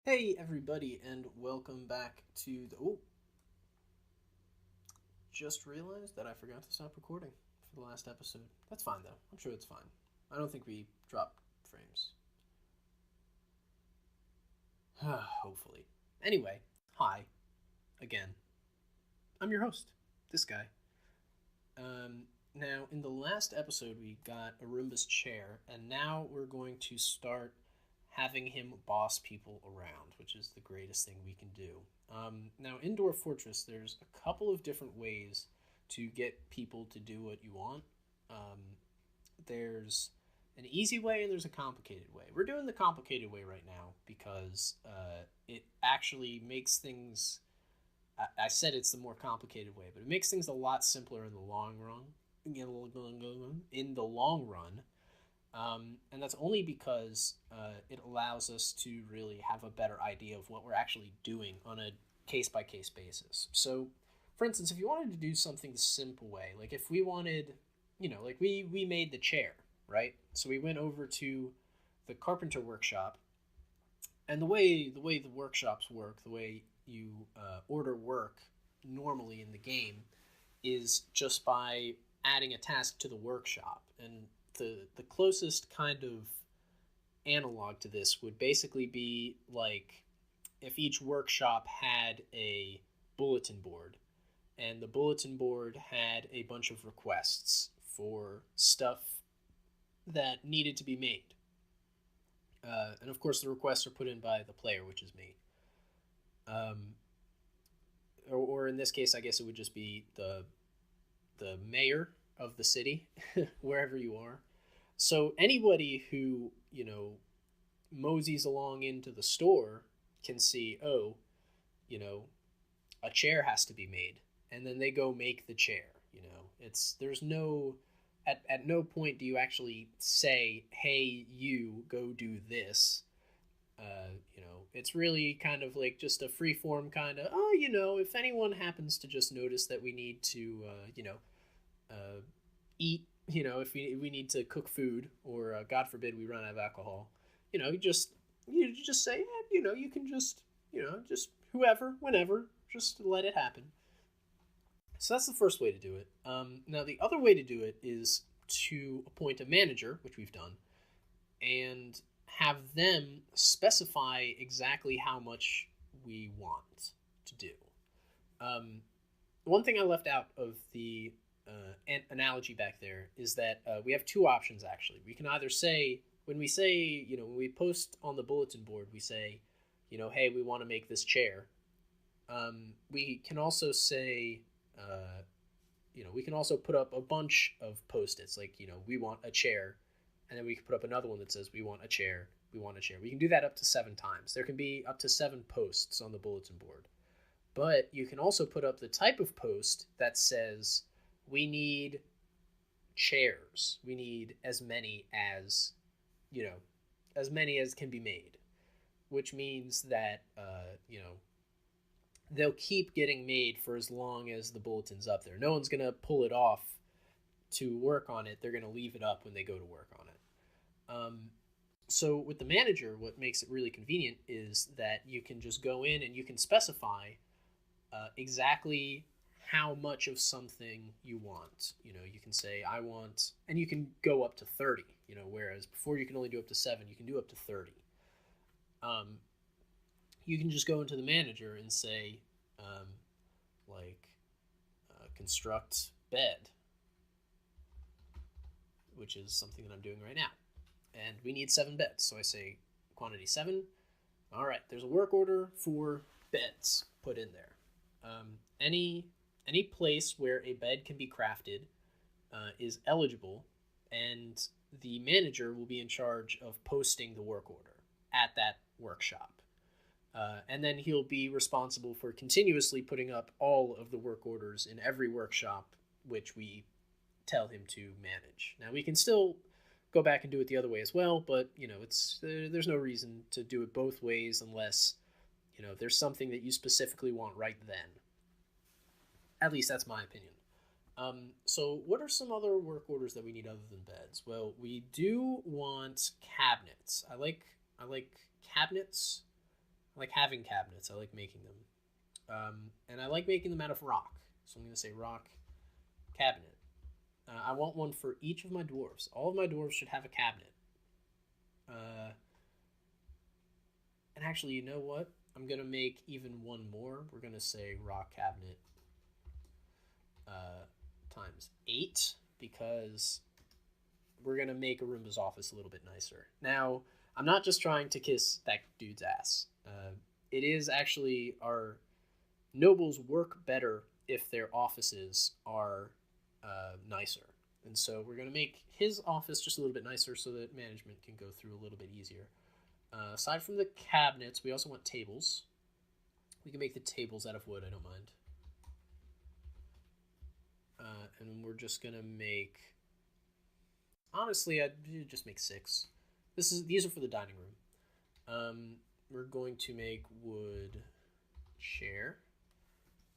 Hey everybody, and welcome back to the. Oh, just realized that I forgot to stop recording for the last episode. That's fine though. I'm sure it's fine. I don't think we dropped frames. Hopefully. Anyway, hi again. I'm your host, this guy. Now, in the last episode, we got Arumba's chair, and now we're going to start having him boss people around, which is the greatest thing we can do. Now, in Dwarf Fortress, there's a couple of different ways to get people to do what you want. There's an easy way and there's a complicated way. We're doing the complicated way right now because it actually makes things. I said it's the more complicated way, but it makes things a lot simpler in the long run. In the long run, and that's only because it allows us to really have a better idea of what we're actually doing on a case by case basis. So, for instance, if you wanted to do something the simple way, like if we wanted, like we made the chair, right? So we went over to the carpenter workshop, and the way the workshops work, the way you order work normally in the game, is just by adding a task to the workshop. And the closest kind of analog to this would basically be like if each workshop had a bulletin board, and the bulletin board had a bunch of requests for stuff that needed to be made. And of course, the requests are put in by the player, which is me. Um, or in this case, I guess it would just be the mayor of the city, wherever you are. So anybody who moseys along into the store can see, oh, you know, a chair has to be made, and then they go make the chair. It's there's no at no point do you actually say, hey, you go do this. It's really kind of like just a free form kind of, oh, if anyone happens to just notice that we need to, eat, if we need to cook food, or God forbid we run out of alcohol, you just say, you can just whoever, whenever, just let it happen. So that's the first way to do it. Now the other way to do it is to appoint a manager, which we've done, and have them specify exactly how much we want to do. Um, One thing I left out of the analogy back there is that we have two options actually. We can either say, when we post on the bulletin board, we say, hey, we want to make this chair. We can also say, we can also put up a bunch of post-its, like, we want a chair, and then we can put up another one that says, we want a chair, we want a chair. We can do that up to 7 times. There can be up to 7 posts on the bulletin board. But you can also put up the type of post that says, we need chairs. We need as many as, as many as can be made, which means that, they'll keep getting made for as long as the bulletin's up there. No one's going to pull it off to work on it. They're going to leave it up when they go to work on it. So with the manager, what makes it really convenient is that you can just go in and you can specify exactly how much of something you want. You can say, I want, and you can go up to 30, whereas before you can only do up to 7, you can do up to 30. You can just go into the manager and say, construct bed, which is something that I'm doing right now. And we need 7 beds. So I say quantity 7. All right, there's a work order for beds put in there. Any place where a bed can be crafted is eligible, and the manager will be in charge of posting the work order at that workshop. And then he'll be responsible for continuously putting up all of the work orders in every workshop which we tell him to manage. Now, we can still go back and do it the other way as well, but there's no reason to do it both ways unless there's something that you specifically want right then. At least that's my opinion. So what are some other work orders that we need other than beds? Well, we do want cabinets. I like cabinets I like having cabinets. I like making them. And I like making them out of rock. So I'm going to say rock cabinet. I want one for each of my dwarves. All of my dwarves should have a cabinet. And actually, you know what? I'm going to make even one more. We're going to say rock cabinet times 8 because we're going to make Arumba's office a little bit nicer. Now, I'm not just trying to kiss that dude's ass. It is actually our nobles work better if their offices are nicer. And so we're going to make his office just a little bit nicer so that management can go through a little bit easier. Aside from the cabinets, we also want tables. We can make the tables out of wood, I don't mind. And we're just going to make... Honestly, I'd just make 6. These are for the dining room. We're going to make wood chair.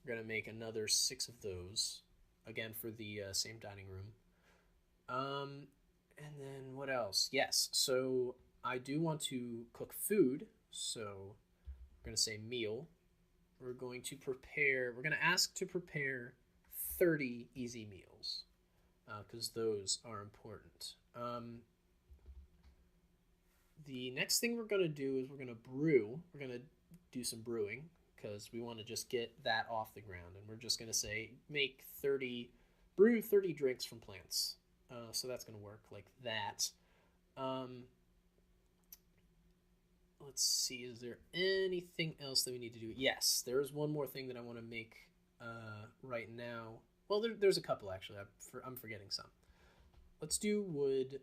We're going to make another 6 of those. Again, for the same dining room. And then what else? Yes, so I do want to cook food. So we're going to say meal. We're going to ask to prepare 30 easy meals. Because those are important. The next thing we're going to do is we're going to brew. We're going to do some brewing because we want to just get that off the ground. And we're just going to say brew 30 drinks from plants. So that's going to work like that. Let's see, is there anything else that we need to do? Yes, there is one more thing that I want to make right now. Well, there's a couple, actually. I'm forgetting some. Let's do wood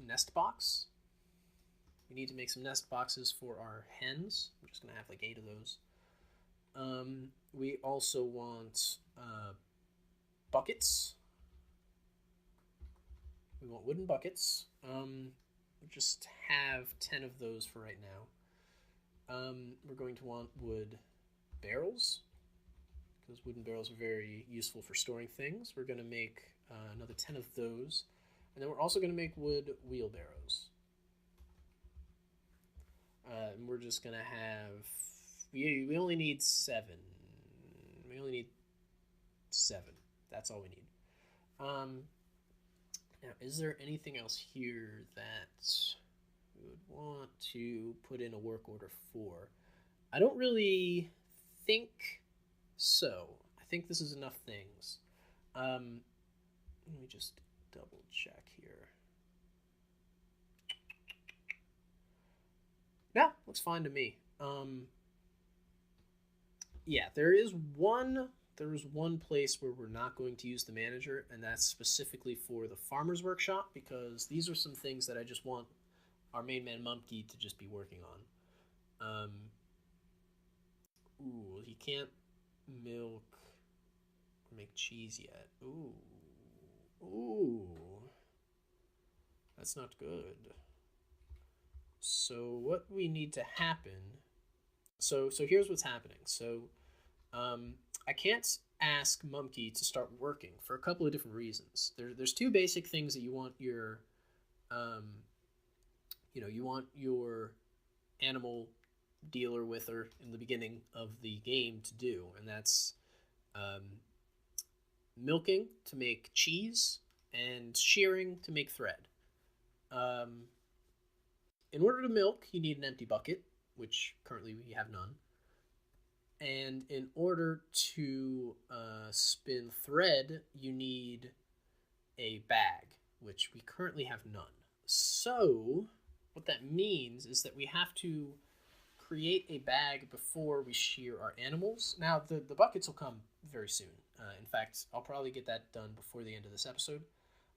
nest box. We need to make some nest boxes for our hens. I'm just going to have like 8 of those. We also want buckets. We want wooden buckets. We just have 10 of those for right now. We're going to want wood barrels, because wooden barrels are very useful for storing things. We're going to make another 10 of those. And then we're also going to make wood wheelbarrows. And we're just going to have... We only need 7. We only need 7. That's all we need. Now, is there anything else here that we would want to put in a work order for? I don't really think so. I think this is enough things. Let me just double check here. Yeah, looks fine to me. Yeah, there is one place where we're not going to use the manager, and that's specifically for the farmer's workshop, because these are some things that I just want our main man Mumkey to just be working on. Ooh, he can't milk or make cheese yet. Ooh, that's not good. So what we need to happen... So here's what's happening. So I can't ask Mumkey to start working for a couple of different reasons. There's 2 basic things that you want your you want your animal dealer with her in the beginning of the game to do, and that's milking to make cheese and shearing to make thread. In order to milk, you need an empty bucket, which currently we have none. And in order to spin thread, you need a bag, which we currently have none. So what that means is that we have to create a bag before we shear our animals. Now, the buckets will come very soon. In fact, I'll probably get that done before the end of this episode.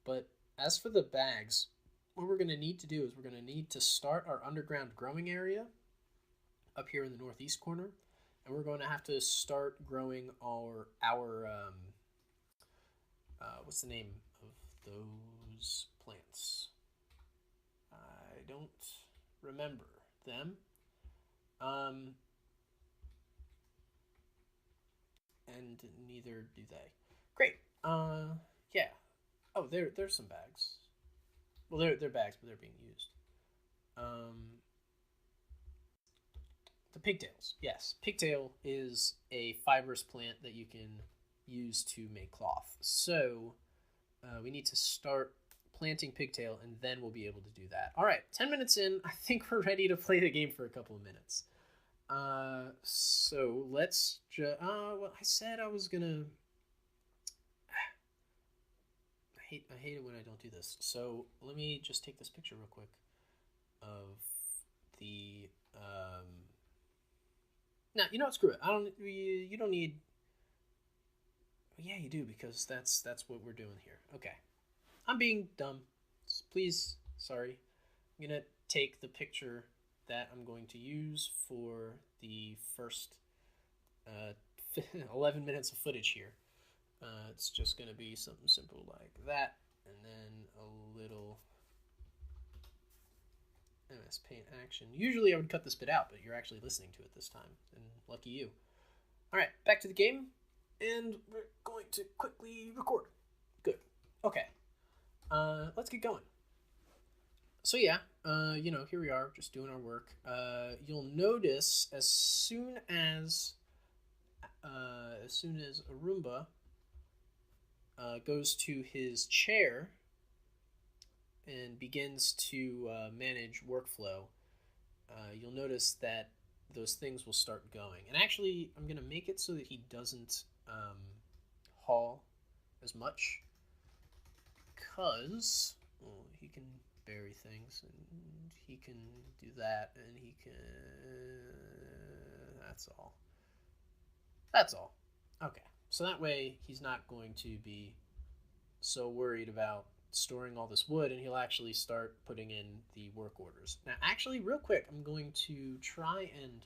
But as for the bags, what we're going to need to do is we're going to need to start our underground growing area up here in the northeast corner. And we're going to have to start growing our what's the name of those plants? I don't remember them. And neither do they. Great. Yeah. Oh, there's some bags. Well, they're bags, but they're being used. the pigtails. Yes, pigtail is a fibrous plant that you can use to make cloth. So we need to start planting pigtail, and then we'll be able to do that. All right, 10 minutes in, I think we're ready to play the game for a couple of minutes. So let's just, well, I said I was gonna, I hate it when I don't do this. So let me just take this picture real quick of the, no, you know what, screw it. You don't need, well, yeah, you do, because that's what we're doing here. Okay. I'm being dumb. Please, sorry. I'm going to take the picture that I'm going to use for the first 11 minutes of footage here. It's just going to be something simple like that, and then a little MS Paint action. Usually I would cut this bit out, but you're actually listening to it this time, and lucky you. All right, back to the game, and we're going to quickly record. Good. Okay. Let's get going. So yeah, here we are, just doing our work. You'll notice as soon as Arumba goes to his chair and begins to manage workflow, you'll notice that those things will start going. And actually, I'm going to make it so that he doesn't haul as much, because he can bury things, and he can do that, and he can... That's all. Okay, so that way he's not going to be so worried about storing all this wood, and he'll actually start putting in the work orders. Now, actually, real quick, I'm going to try and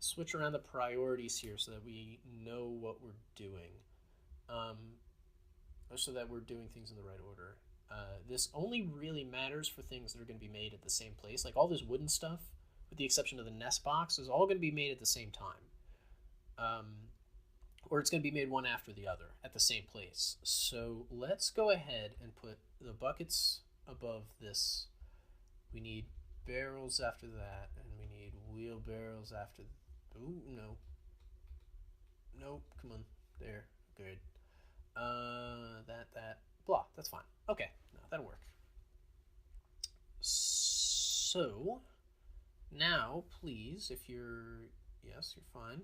switch around the priorities here so that we know what we're doing. So that we're doing things in the right order. This only really matters for things that are going to be made at the same place. Like all this wooden stuff, with the exception of the nest box, is all going to be made at the same time. Or it's going to be made one after the other at the same place. So let's go ahead and put the buckets above this. We need barrels after that, and we need wheelbarrows after... Ooh, no. Nope, come on. There, good. That, blah, that's fine. Okay, no, that'll work. So, now, please, if you're, yes, you're fine.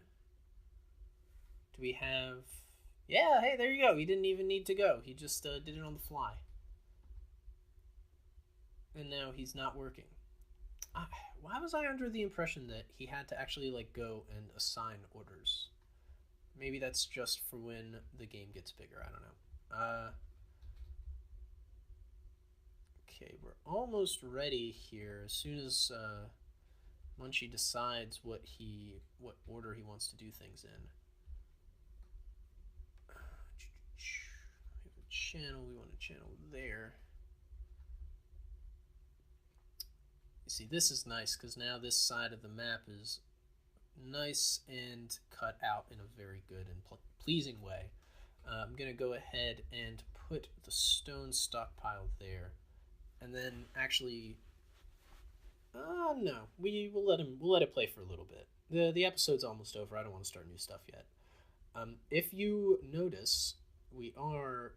Do we have, yeah, hey, there you go. He didn't even need to go. He just did it on the fly. And now he's not working. Why was I under the impression that he had to actually, like, go and assign orders? Maybe that's just for when the game gets bigger. I don't know. Okay, we're almost ready here. As soon as Munchie decides what order he wants to do things in. We have a channel. We want a channel there. You see, this is nice because now this side of the map is nice and cut out in a very good and pleasing way. I'm going to go ahead and put the stone stockpile there, and then actually, no, we'll let it play for a little bit. The episode's almost over. I don't want to start new stuff yet. If you notice, we are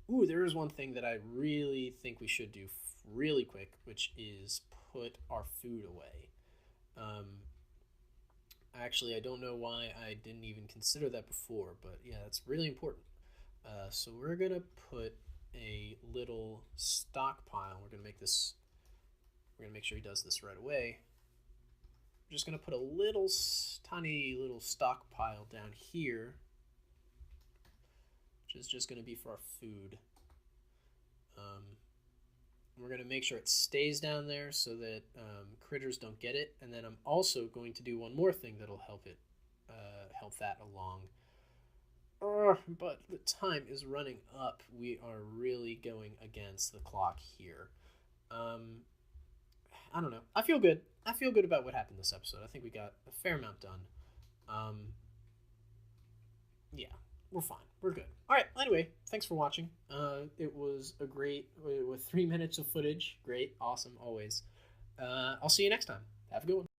there is one thing that I really think we should do really quick, which is put our food away. Actually, I don't know why I didn't even consider that before, but yeah, that's really important. So we're going to put a little stockpile. We're going to make sure he does this right away. We're just going to put a tiny little stockpile down here, which is just going to be for our food. We're going to make sure it stays down there so that critters don't get it. And then I'm also going to do one more thing that'll help that along. But the time is running up. We are really going against the clock here. I don't know. I feel good. I feel good about what happened this episode. I think we got a fair amount done. Yeah, we're fine. We're good. All right. Anyway, thanks for watching. It was a great, with 3 minutes of footage. Great. Awesome. Always. I'll see you next time. Have a good one.